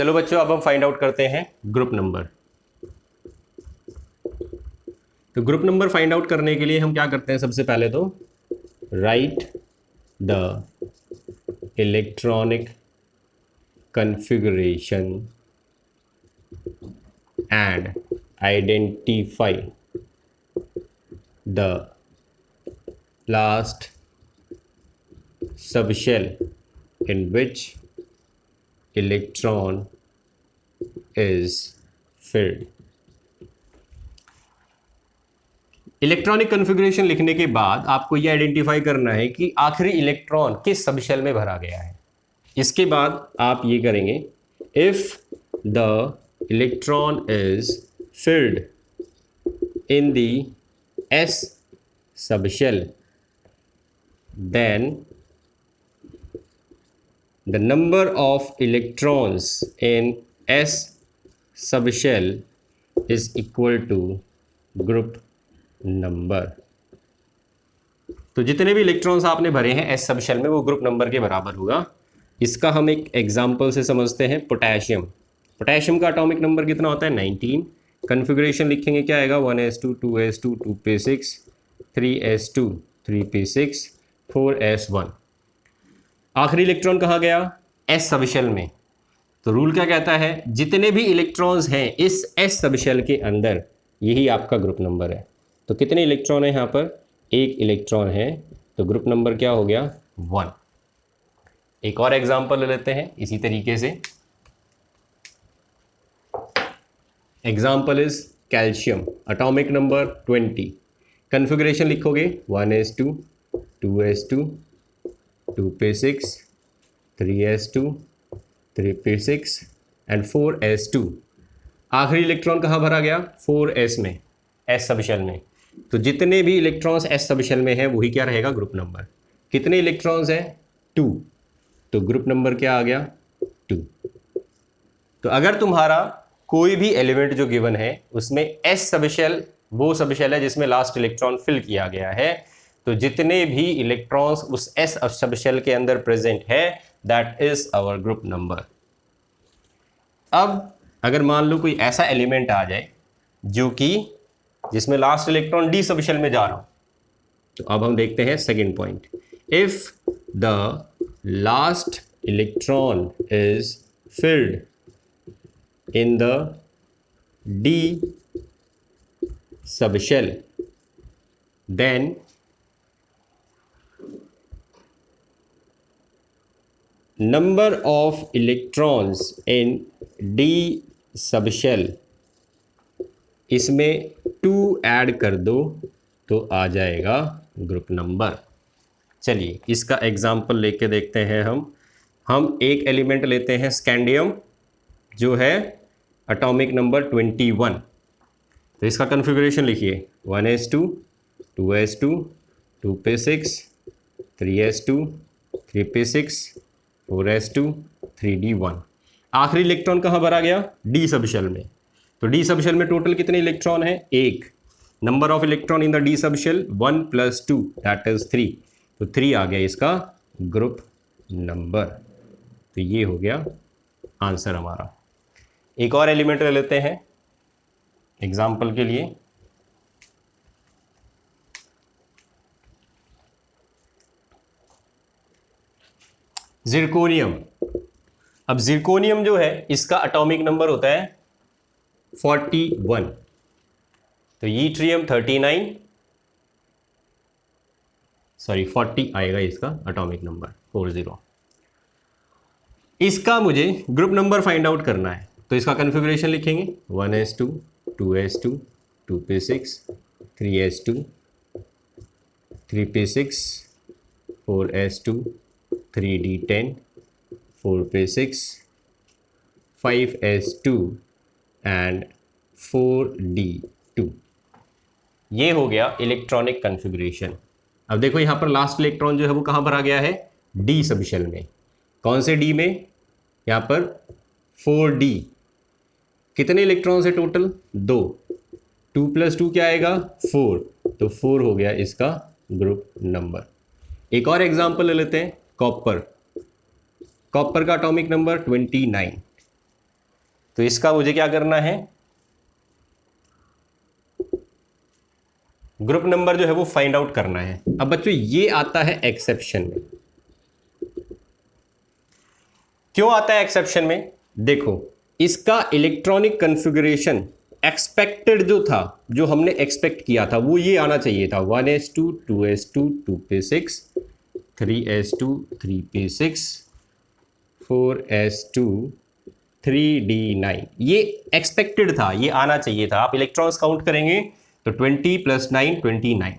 चलो बच्चों, अब हम फाइंड आउट करते हैं ग्रुप नंबर। तो ग्रुप नंबर फाइंड आउट करने के लिए हम क्या करते हैं, सबसे पहले तो right the electronic configuration and identify the last subshell in which electron is filled। Electronic configuration लिखने के बाद आपको यह आइडेंटिफाई करना है कि आखिरी इलेक्ट्रॉन किस सबशेल में भरा गया है। इसके बाद आप ये करेंगे, if the electron is filled in the S subshell then the number of electrons in S subshell is equal to group number। तो जितने भी इलेक्ट्रॉन्स आपने भरे हैं एस सबशेल में वो ग्रुप नंबर के बराबर होगा। इसका हम एक एग्जांपल से समझते हैं। पोटेशियम का एटॉमिक नंबर कितना होता है, 19। कॉन्फ़िगरेशन लिखेंगे, क्या आएगा, 1s2 2s2 2p6 3s2 3p6 4s1। आखिरी इलेक्ट्रॉन कहाँ गया, एस सबशेल में। तो रूल क्या कहता है, जितने भी इलेक्ट्रॉन्स हैं इस एस सबशेल के अंदर, यही आपका ग्रुप नंबर है। तो कितने इलेक्ट्रॉन है यहाँ पर, एक इलेक्ट्रॉन है, तो ग्रुप नंबर क्या हो गया, 1। एक और एग्जांपल ले लेते हैं इसी तरीके से। Example is calcium, atomic number 20। Configuration लिखोगे 1s2 2s2 2p6 3s2 3p6 and 4s2। आखिरी इलेक्ट्रॉन कहाँ भरा गया, 4s में, एस सबशेल में। तो जितने भी इलेक्ट्रॉन्स एस सबशेल में हैं वही क्या रहेगा, ग्रुप नंबर। कितने इलेक्ट्रॉन्स हैं, 2। तो ग्रुप नंबर क्या आ गया, 2। तो अगर तुम्हारा कोई भी एलिमेंट जो गिवन है उसमें एस सबशेल वो सबशेल है जिसमें लास्ट इलेक्ट्रॉन फिल किया गया है, तो जितने भी इलेक्ट्रॉन्स उस एस सबशेल के अंदर प्रेजेंट है that is our group number. अब अगर मान लो कोई ऐसा एलिमेंट आ जाए जो कि जिसमें लास्ट इलेक्ट्रॉन डी सबशेल में जा रहा हो, तो अब हम देखते हैं second point. If the last electron is filled in the D subshell then number of electrons in D subshell, इसमें 2 ऐड कर दो तो आ जाएगा ग्रुप नंबर। चलिए इसका एग्जाम्पल लेके देखते हैं। हम एक एलिमेंट लेते हैं स्कैंडियम जो है एटॉमिक नंबर 21। तो इसका कॉन्फ़िगरेशन लिखिए 1s2 2s2 2p6 3s2 3p6 4s2 3d1। आखिरी इलेक्ट्रॉन कहाँ भरा गया, डी सबशेल में। तो डी सबशेल में टोटल कितने इलेक्ट्रॉन है, 1। Number of electron in the D subshell 1 + 2 that is 3। तो 3 आ गया इसका ग्रुप नंबर। तो ये हो गया आंसर हमारा। एक और एलिमेंट ले लेते हैं एग्जाम्पल के लिए। जिरकोनियम। अब जिरकोनियम जो है इसका एटॉमिक नंबर होता है 41। तो यट्रियम 39, सॉरी 40 आएगा इसका एटॉमिक नंबर 40। इसका मुझे ग्रुप नंबर फाइंड आउट करना है। तो इसका कॉन्फ़िगरेशन लिखेंगे 1s2 2s2 2p6 3s2 3p6 4s2 3d10 4p6 5s2 and 4d2। ये हो गया इलेक्ट्रॉनिक कॉन्फ़िगरेशन। अब देखो यहाँ पर लास्ट इलेक्ट्रॉन जो है वो कहाँ भरा गया है, डी सबशेल में। कौन से डी में, यहाँ पर 4d। कितने इलेक्ट्रॉन्स है टोटल, 2। 2 + 2 क्या आएगा, 4। तो 4 हो गया इसका ग्रुप नंबर। एक और एग्जांपल ले लेते हैं, कॉपर का एटॉमिक नंबर 29। तो इसका मुझे क्या करना है, ग्रुप नंबर जो है वो फाइंड आउट करना है। अब बच्चों ये आता है एक्सेप्शन में। क्यों आता है एक्सेप्शन में? देखो, इसका इलेक्ट्रॉनिक कॉन्फ़िगरेशन एक्सपेक्टेड जो था, जो हमने एक्सपेक्ट किया था, वो ये आना चाहिए था 1s2 2s2 2p6 3s2 3p6 4s2 3d9। ये एक्सपेक्टेड था, ये आना चाहिए था। आप इलेक्ट्रॉन्स काउंट करेंगे तो 20 + 9 29।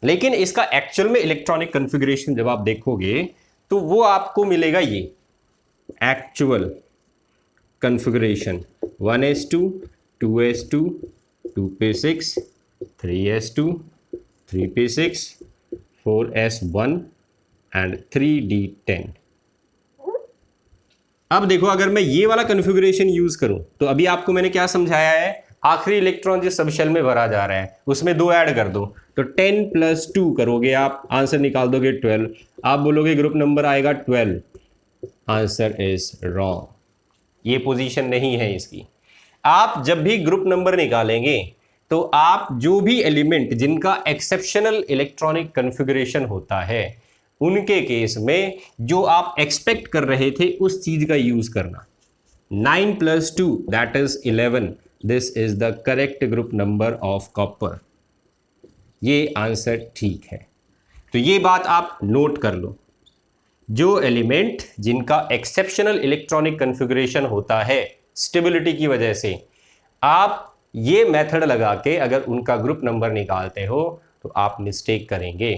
लेकिन इसका एक्चुअल में इलेक्ट्रॉनिक कॉन्फ़िगरेशन जब आप देखोगे तो वो आपको मिलेगा ये actual configuration 1s2 2s2 2p6 3s2 3p6 4s1 and 3d10। अब देखो, अगर मैं ये वाला कॉन्फ़िगरेशन यूज करूं तो अभी आपको मैंने क्या समझाया है, आखिरी इलेक्ट्रॉन जिस सबशेल में भरा जा रहा है उसमें 2 ऐड कर दो, तो 10 + 2 करोगे आप, आंसर निकाल दोगे 12। आप बोलोगे ग्रुप नंबर आएगा 12, आंसर इज रॉन्ग, ये पोजीशन नहीं है इसकी। आप जब भी ग्रुप नंबर निकालेंगे तो आप जो भी एलिमेंट जिनका एक्सेप्शनल इलेक्ट्रॉनिक कॉन्फ़िगरेशन होता है उनके केस में जो आप एक्सपेक्ट कर रहे थे उस चीज का यूज करना। 9 + 2 that is 11, this is the correct group number of copper. ये आंसर ठीक है। तो ये बात आप नोट कर लो, जो एलिमेंट जिनका एक्सेप्शनल इलेक्ट्रॉनिक कॉन्फ़िगरेशन होता है स्टेबिलिटी की वजह से, आप ये मेथड लगा के अगर उनका ग्रुप नंबर निकालते हो तो आप मिस्टेक करेंगे।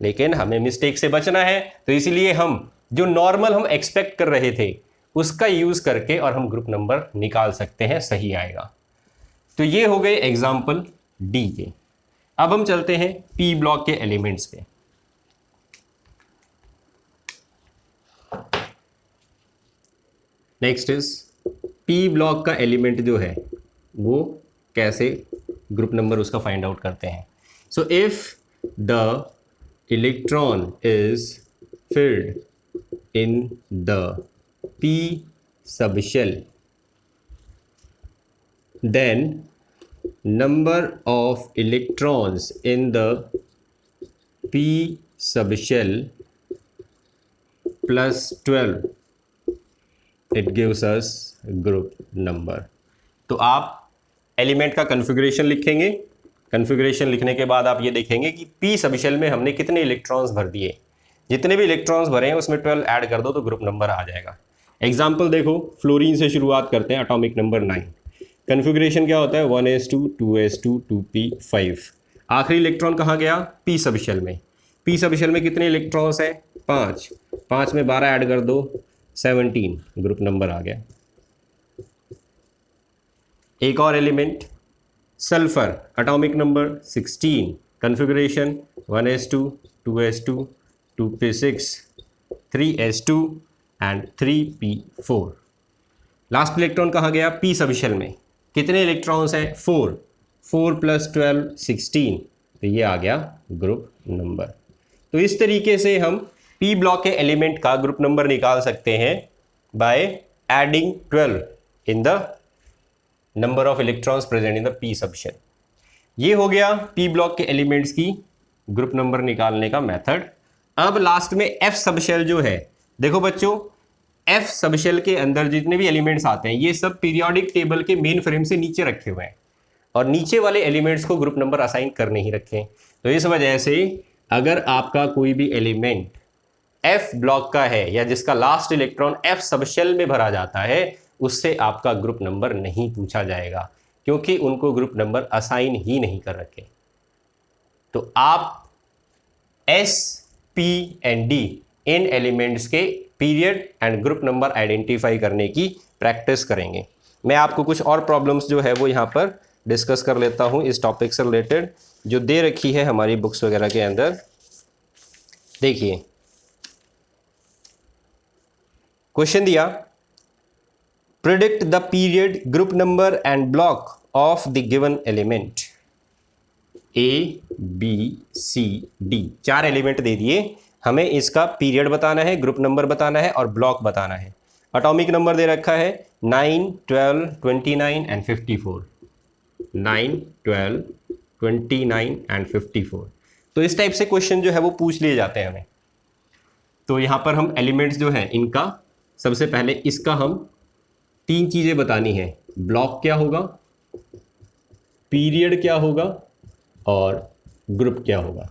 लेकिन हमें मिस्टेक से बचना है, तो इसीलिए हम जो नॉर्मल हम एक्सपेक्ट कर रहे थे उसका यूज करके और हम ग्रुप नंबर निकाल सकते हैं, सही आएगा। तो ये हो गए एग्जाम्पल डी के। अब हम चलते हैं पी ब्लॉक के एलिमेंट्स पे। नेक्स्ट इज पी ब्लॉक का एलिमेंट जो है वो कैसे ग्रुप नंबर उसका फाइंड आउट करते हैं। So if the electron is filled in the p subshell, then number of electrons in the p subshell plus 12, it gives us group number। तो आप एलिमेंट का कॉन्फ़िगरेशन लिखेंगे, कॉन्फ़िगरेशन लिखने के बाद आप ये देखेंगे कि पी सबशेल में हमने कितने इलेक्ट्रॉन्स भर दिए, जितने भी इलेक्ट्रॉन्स भरे हैं उसमें 12 ऐड कर दो तो ग्रुप नंबर आ जाएगा। एग्जाम्पल देखो, फ्लोरीन से शुरुआत करते हैं, एटॉमिक नंबर 9। कॉन्फ़िगरेशन क्या होता है, 1s2 2s2 2p5। आखिरी इलेक्ट्रॉन कहाँ गया, पी सबशेल में। पी सबशेल में कितने इलेक्ट्रॉन्स हैं, 5। 5 में 12 ऐड कर दो, 17, ग्रुप नंबर आ गया। एक और element sulphur, atomic number 16, configuration 1s2 2s2 2p6 3s2 and 3p4। Last electron कहाँ गया, पी सबशेल में। कितने इलेक्ट्रॉन्स हैं, 4। 4 + 12 16, तो ये आ गया ग्रुप नंबर। तो इस तरीके से हम पी ब्लॉक के एलिमेंट का ग्रुप नंबर निकाल सकते हैं by adding 12 in the number of electrons present in the P subshell. ये हो गया पी ब्लॉक के एलिमेंट्स की ग्रुप नंबर निकालने का मेथड। अब लास्ट में एफ सबशेल जो है, देखो बच्चों, एफ सबशेल के अंदर जितने भी एलिमेंट्स आते हैं ये सब पीरियोडिक टेबल के मेन फ्रेम से नीचे रखे हुए हैं और नीचे वाले एलिमेंट्स को ग्रुप नंबर असाइन कर नहीं रखे। तो इस वजह से अगर आपका कोई भी एलिमेंट एफ ब्लॉक का है या जिसका लास्ट इलेक्ट्रॉन एफ सबशेल में भरा जाता है, उससे आपका ग्रुप नंबर नहीं पूछा जाएगा, क्योंकि उनको ग्रुप नंबर असाइन ही नहीं कर रखे। तो आप एस, पी एंड डी इन एलिमेंट्स के period and group number identify करने की प्रैक्टिस करेंगे। मैं आपको कुछ और प्रॉब्लम्स जो है वो यहाँ पर डिस्कस कर लेता हूँ इस टॉपिक से रिलेटेड, जो दे रखी है हमारी बुक्स वगैरह के अंदर। देखिए, क्वेश्चन दिया, predict the period, group number and block of the given element. A, B, C, D, 4 element दे दिए, हमें इसका पीरियड बताना है, ग्रुप नंबर बताना है और ब्लॉक बताना है। एटॉमिक नंबर दे रखा है 9, 12, 29 एंड 54। 9, 12, 29 एंड 54। तो इस टाइप से क्वेश्चन जो है वो पूछ लिए जाते हैं हमें। तो यहाँ पर हम एलिमेंट्स जो है इनका, सबसे पहले इसका हम 3 चीज़ें बतानी है। ब्लॉक क्या होगा, पीरियड क्या होगा और ग्रुप क्या होगा।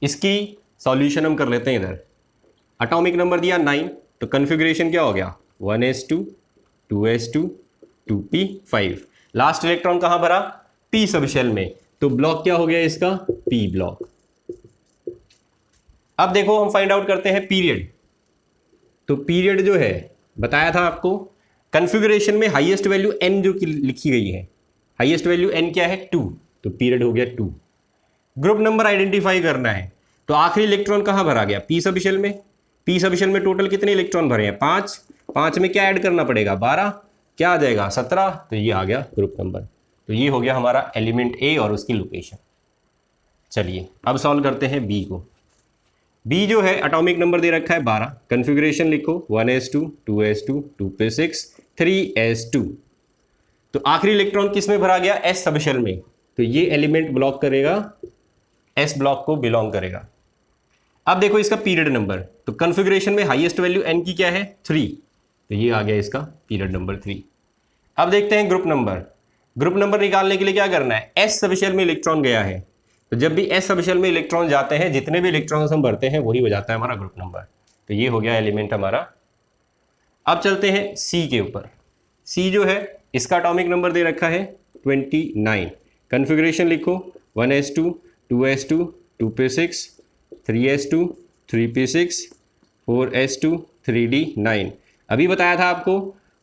इसकी सॉल्यूशन हम कर लेते हैं इधर। एटॉमिक नंबर दिया 9, तो कन्फिग्रेशन क्या हो गया 1s2, 2s2, 2p5। Last electron कहाँ भरा, p सब शेल में, तो ब्लॉक क्या हो गया इसका p ब्लॉक। अब देखो हम फाइंड आउट करते हैं पीरियड। तो पीरियड जो है बताया था आपको, कन्फिग्रेशन में हाईएस्ट वैल्यू n जो लिखी गई है, हाईएस्ट वैल्यू n क्या है 2, तो पीरियड हो गया 2। ग्रुप नंबर आइडेंटिफाई करना है, तो आखिरी इलेक्ट्रॉन कहाँ भरा गया p सब शेल में। p सब शेल में टोटल कितने इलेक्ट्रॉन भरे हैं 5, 5 में क्या ऐड करना पड़ेगा 12, क्या आ जाएगा 17, तो ये आ गया ग्रुप नंबर। तो ये हो गया हमारा एलिमेंट ए और उसकी लोकेशन। चलिए अब सॉल्व करते हैं बी को। बी जो है एटॉमिक नंबर दे रखा है 12, कन्फिग्रेशन लिखो 1s2, 2s2, 2p6, 3s2। तो आखिरी इलेक्ट्रॉन किस में भरा गया s सब शेल में, तो ये एलिमेंट ब्लॉक करेगा, s ब्लॉक को बिलोंग करेगा। अब देखो इसका पीरियड नंबर, तो कन्फिग्रेशन में हाईएस्ट वैल्यू n की क्या है 3, तो ये आ गया इसका पीरियड नंबर 3। अब देखते हैं ग्रुप नंबर। ग्रुप नंबर निकालने के लिए क्या करना है, s सब शेल में इलेक्ट्रॉन गया है, तो जब भी s सब शेल में इलेक्ट्रॉन जाते हैं, जितने भी इलेक्ट्रॉन्स हम भरते हैं वही हो जाता है हमारा ग्रुप नंबर। तो ये हो गया एलिमेंट हमारा। अब चलते हैं सी के ऊपर। सी जो है इसका एटॉमिक नंबर दे रखा है 29, कन्फिग्रेशन लिखो 1s2, 2s2, 2p6, 3s2, 3p6, 4s2, 3d9। अभी बताया था आपको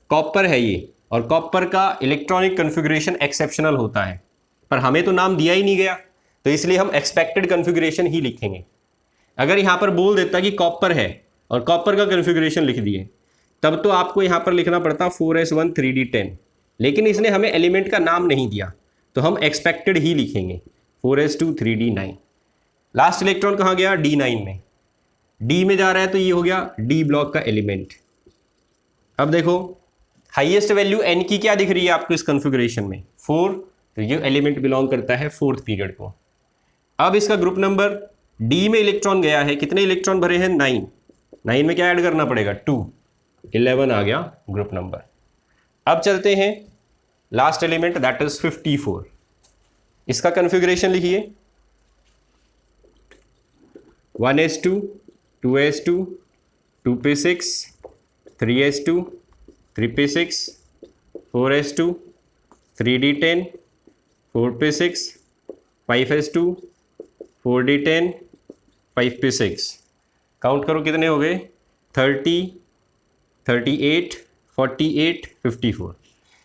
कॉपर है ये, और कॉपर का इलेक्ट्रॉनिक कन्फिग्रेशन एक्सेप्शनल होता है, पर हमें तो नाम दिया ही नहीं गया, तो इसलिए हम एक्सपेक्टेड कन्फिग्रेशन ही लिखेंगे। अगर यहाँ पर बोल देता कि कॉपर है और कॉपर का कन्फिग्रेशन लिख दिए, तब तो आपको यहाँ पर लिखना पड़ता 4s1, 3d10, लेकिन इसने हमें एलिमेंट का नाम नहीं दिया, तो हम एक्सपेक्टेड ही लिखेंगे 4s2, 3d9। लास्ट इलेक्ट्रॉन कहाँ गया d9 में, d में जा रहा है, तो ये हो गया d ब्लॉक का एलिमेंट। अब देखो हाईएस्ट वैल्यू n की क्या दिख रही है आपको इस कन्फिग्रेशन में 4, तो ये एलिमेंट बिलोंग करता है 4th पीरियड को। अब इसका ग्रुप नंबर d में इलेक्ट्रॉन गया है, कितने इलेक्ट्रॉन भरे हैं 9, 9 में क्या ऐड करना पड़ेगा 2, 11 आ गया ग्रुप नंबर। अब चलते हैं लास्ट एलिमेंट दैट इज 54। इसका कन्फिग्रेशन लिखिए 1s2, 2s2, 2p6, 3s2, 3p6, 4s2, 3d10, 4p6, 5s2, 4d10, 5p6। Count करो कितने हो गए 30, 38, 48, 54।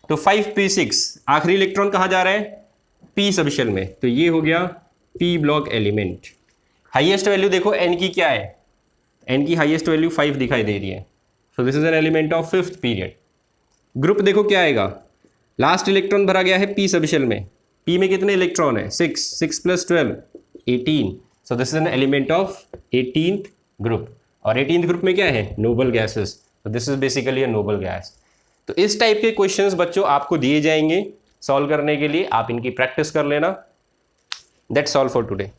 तो 5p6 आखिरी इलेक्ट्रॉन कहाँ जा रहा है p सब शेल में, तो ये हो गया p block element. Highest value देखो n की क्या है, n की हाईएस्ट वैल्यू 5 दिखाई दे रही है, so this is an element of 5th period. Group देखो क्या आएगा, लास्ट इलेक्ट्रॉन भरा गया है p सब शेल में, p में कितने इलेक्ट्रॉन है 6, 6 + 12, 18, so this is an element of 18th group. और 18th ग्रुप में क्या है नोबल गैसेस, तो this is basically a noble gas. तो इस टाइप के क्वेश्चंस बच्चों आपको दिए जाएंगे, सॉल्व करने के लिए आप इनकी प्रैक्टिस कर लेना। That's all for today.